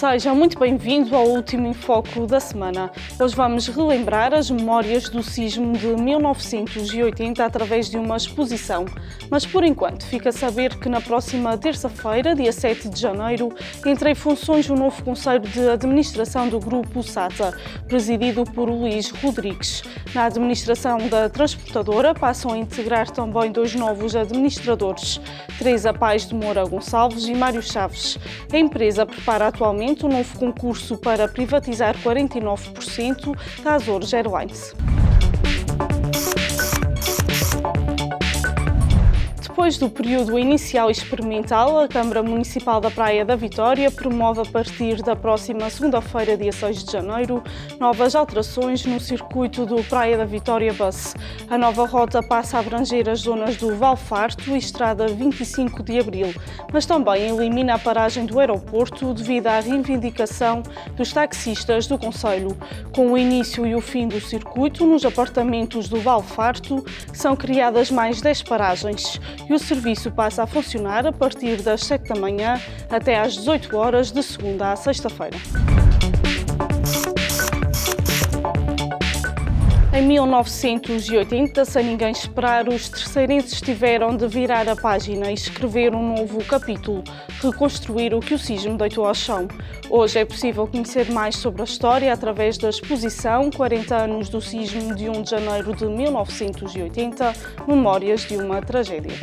Seja muito bem-vindo ao último Enfoco da semana. Hoje vamos relembrar as memórias do sismo de 1980 através de uma exposição. Mas, por enquanto, fica a saber que na próxima terça-feira, dia 7 de janeiro, entra em funções o novo Conselho de Administração do Grupo SATA, presidido por Luís Rodrigues. Na administração da transportadora passam a integrar também dois novos administradores, Teresa Paes de Moura Gonçalves e Mário Chaves. A empresa prepara atualmente um novo concurso para privatizar 49% da Azores Airlines. Depois do período inicial experimental, a Câmara Municipal da Praia da Vitória promove a partir da próxima segunda-feira, dia 6 de janeiro, novas alterações no circuito do Praia da Vitória Bus. A nova rota passa a abranger as zonas do Valfarto e Estrada 25 de Abril, mas também elimina a paragem do aeroporto devido à reivindicação dos taxistas do concelho. Com o início e o fim do circuito, nos apartamentos do Valfarto, são criadas mais 10 paragens. E o serviço passa a funcionar a partir das 7 da manhã até às 18 horas de segunda a sexta-feira. Em 1980, sem ninguém esperar, os terceirenses tiveram de virar a página e escrever um novo capítulo, reconstruir o que o sismo deitou ao chão. Hoje é possível conhecer mais sobre a história através da exposição 40 anos do sismo de 1 de janeiro de 1980, Memórias de uma Tragédia.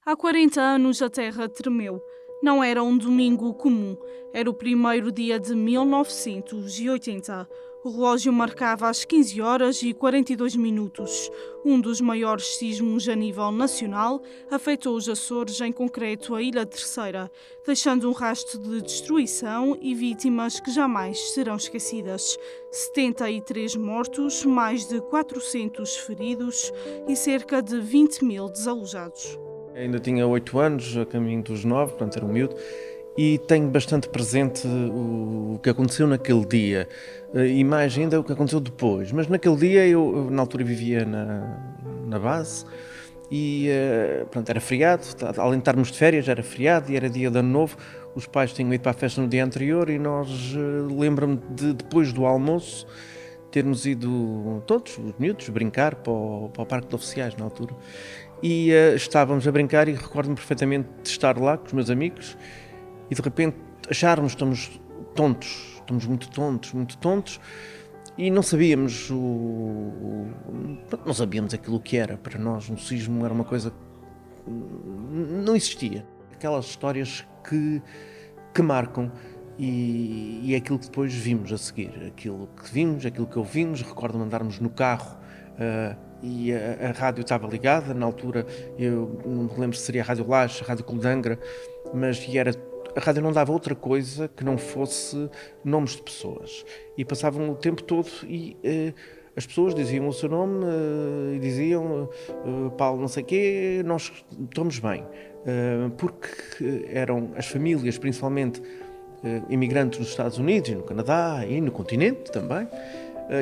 Há 40 anos a Terra tremeu. Não era um domingo comum, era o primeiro dia de 1980. O relógio marcava as 15 horas e 42 minutos. Um dos maiores sismos a nível nacional afetou os Açores, em concreto a Ilha Terceira, deixando um rastro de destruição e vítimas que jamais serão esquecidas. 73 mortos, mais de 400 feridos e cerca de 20 mil desalojados. Ainda tinha 8 anos, a caminho dos 9, portanto era um miúdo, e tenho bastante presente o que aconteceu naquele dia, e mais ainda o que aconteceu depois. Mas naquele dia eu na altura vivia na base e pronto, era feriado, além de estarmos de férias era feriado e era dia de ano novo. Os pais tinham ido para a festa no dia anterior e nós, lembro-me de depois do almoço, termos ido todos, os miúdos, brincar para o Parque de Oficiais na altura. E estávamos a brincar e recordo-me perfeitamente de estar lá com os meus amigos e de repente acharmos que estamos muito tontos e não sabíamos não sabíamos aquilo que era. Para nós um sismo era uma coisa que não existia. Aquelas histórias que marcam e é aquilo que depois vimos a seguir, aquilo que vimos, aquilo que ouvimos. Recordo-me andarmos no carro e a rádio estava ligada, na altura eu não me lembro se seria a Rádio Laje, a Rádio Coldangra, mas a rádio não dava outra coisa que não fosse nomes de pessoas. E passavam o tempo todo e as pessoas diziam o seu nome e diziam Paulo não sei quê, nós estamos bem. Porque eram as famílias, principalmente imigrantes nos Estados Unidos e no Canadá e no continente também,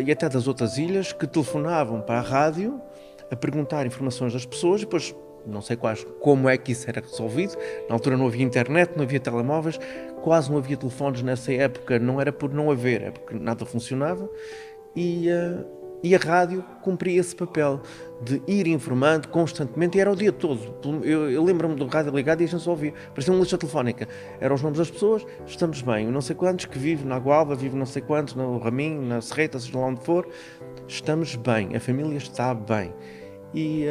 e até das outras ilhas, que telefonavam para a rádio a perguntar informações das pessoas e depois, não sei como é que isso era resolvido. Na altura não havia internet, não havia telemóveis, quase não havia telefones nessa época, não era por não haver, é porque nada funcionava e a rádio cumpria esse papel de ir informando constantemente e era o dia todo. Eu lembro-me do rádio ligado e a gente só ouvia, parecia uma lista telefónica. Eram os nomes das pessoas, estamos bem, não sei quantos que vive na Gualva, vive não sei quantos, no Raminho, na Serreta, seja lá onde for, estamos bem, a família está bem. E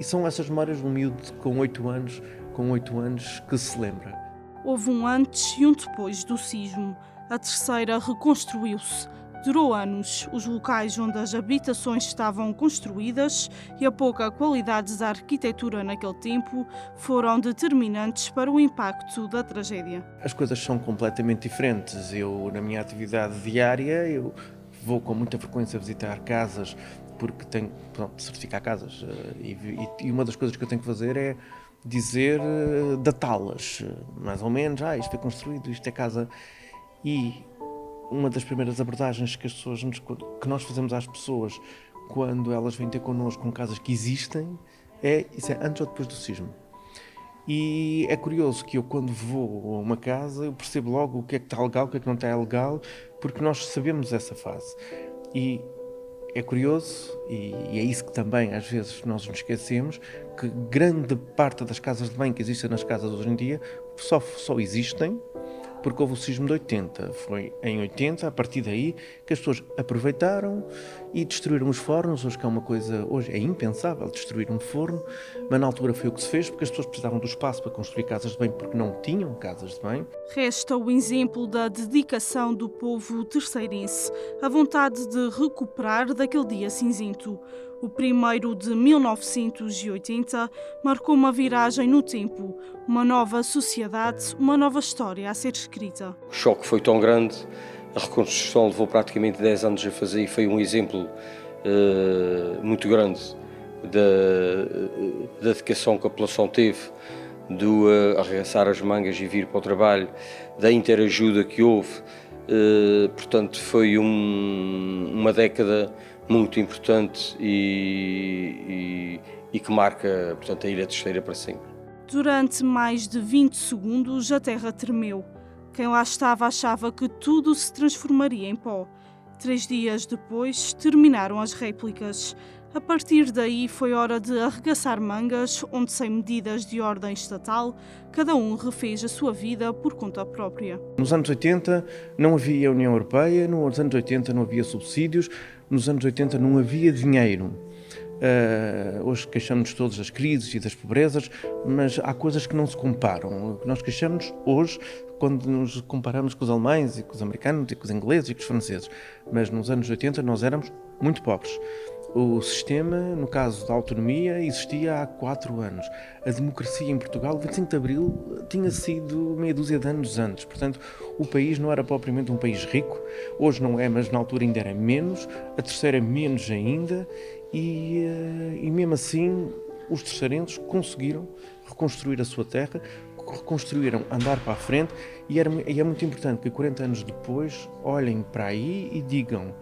são essas memórias de um miúdo com 8 anos que se lembra. Houve um antes e um depois do sismo. A Terceira reconstruiu-se. Durou anos. Os locais onde as habitações estavam construídas e a pouca qualidade da arquitetura naquele tempo foram determinantes para o impacto da tragédia. As coisas são completamente diferentes. Eu, na minha atividade diária, eu vou com muita frequência visitar casas porque tenho de certificar casas e uma das coisas que eu tenho que fazer é dizer, datá-las, mais ou menos, isto foi construído, isto é casa. E uma das primeiras abordagens que que nós fazemos às pessoas quando elas vêm ter connosco com casas que existem, isso é antes ou depois do sismo. E é curioso que eu, quando vou a uma casa, eu percebo logo o que é que está legal, o que é que não está legal, porque nós sabemos essa fase. E é curioso, e é isso que também às vezes nós nos esquecemos, que grande parte das casas de banho que existem nas casas hoje em dia só existem porque houve o sismo de 80. Foi em 80, a partir daí, que as pessoas aproveitaram e destruíram os fornos. Hoje, que é uma coisa, hoje é impensável destruir um forno, mas na altura foi o que se fez, porque as pessoas precisavam do espaço para construir casas de banho, porque não tinham casas de banho. Resta o exemplo da dedicação do povo terceirense, a vontade de recuperar daquele dia cinzento. O 1º de 1980 marcou uma viragem no tempo, uma nova sociedade, uma nova história a ser escrita. O choque foi tão grande, a reconstrução levou praticamente 10 anos a fazer e foi um exemplo muito grande da dedicação que a população teve, do arregaçar as mangas e vir para o trabalho, da interajuda que houve. Portanto, foi uma década muito importante e que marca, portanto, a Ilha Terceira para sempre. Durante mais de 20 segundos a terra tremeu. Quem lá estava achava que tudo se transformaria em pó. 3 dias depois terminaram as réplicas. A partir daí foi hora de arregaçar mangas, onde, sem medidas de ordem estatal, cada um refez a sua vida por conta própria. Nos anos 80 não havia União Europeia, nos anos 80 não havia subsídios, nos anos 80 não havia dinheiro. Hoje queixamos-nos todos das crises e das pobrezas, mas há coisas que não se comparam. Nós queixamos hoje quando nos comparamos com os alemães e com os americanos e com os ingleses e com os franceses, mas nos anos 80 nós éramos muito pobres. O sistema, no caso da autonomia, existia há 4 anos. A democracia em Portugal, 25 de Abril, tinha sido meia dúzia de anos antes. Portanto, o país não era propriamente um país rico. Hoje não é, mas na altura ainda era menos. A terceira menos ainda. E mesmo assim, os terceirenses conseguiram reconstruir a sua terra, reconstruíram andar para a frente. E é muito importante que 40 anos depois olhem para aí e digam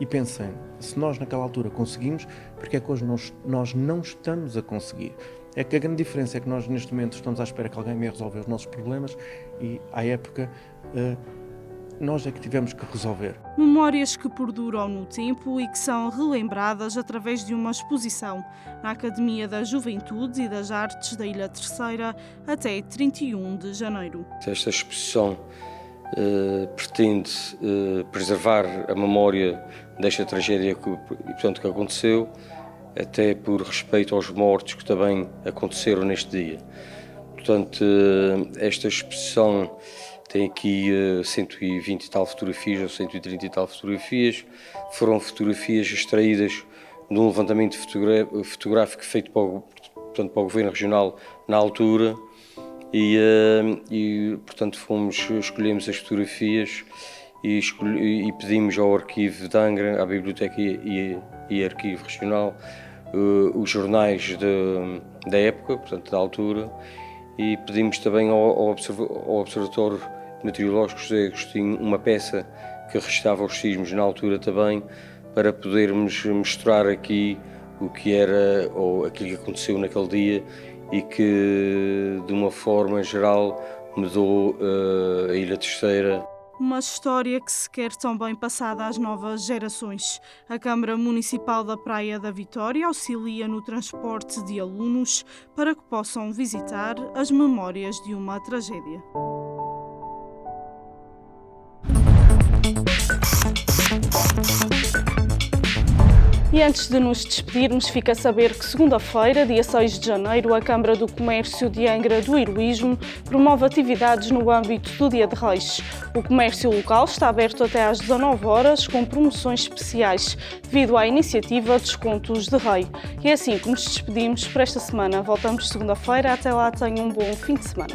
e pensem, se nós naquela altura conseguimos, porque é que hoje nós não estamos a conseguir? É que a grande diferença é que nós neste momento estamos à espera que alguém venha resolver os nossos problemas e à época nós é que tivemos que resolver. Memórias que perduram no tempo e que são relembradas através de uma exposição na Academia da Juventude e das Artes da Ilha Terceira até 31 de janeiro. Esta exposição pretende preservar a memória desta tragédia que aconteceu, até por respeito aos mortos que também aconteceram neste dia. Portanto, esta exposição tem aqui 120 e tal fotografias, ou 130 e tal fotografias. Foram fotografias extraídas de um levantamento fotográfico feito para o Governo Regional na altura. Portanto, escolhemos as fotografias e pedimos ao Arquivo de Angra, à Biblioteca e Arquivo Regional, os jornais da época, portanto, da altura, e pedimos também ao Observatório Meteorológico José Agostinho uma peça que registava os sismos na altura também, para podermos mostrar aqui o que era ou aquilo que aconteceu naquele dia e que, de uma forma geral, mudou a Ilha Terceira. Uma história que se quer também passada às novas gerações. A Câmara Municipal da Praia da Vitória auxilia no transporte de alunos para que possam visitar as memórias de uma tragédia. E antes de nos despedirmos, fica a saber que segunda-feira, dia 6 de janeiro, a Câmara do Comércio de Angra do Heroísmo promove atividades no âmbito do Dia de Reis. O comércio local está aberto até às 19 horas com promoções especiais, devido à iniciativa Descontos de Rei. E é assim que nos despedimos por esta semana. Voltamos segunda-feira. Até lá, tenham um bom fim de semana.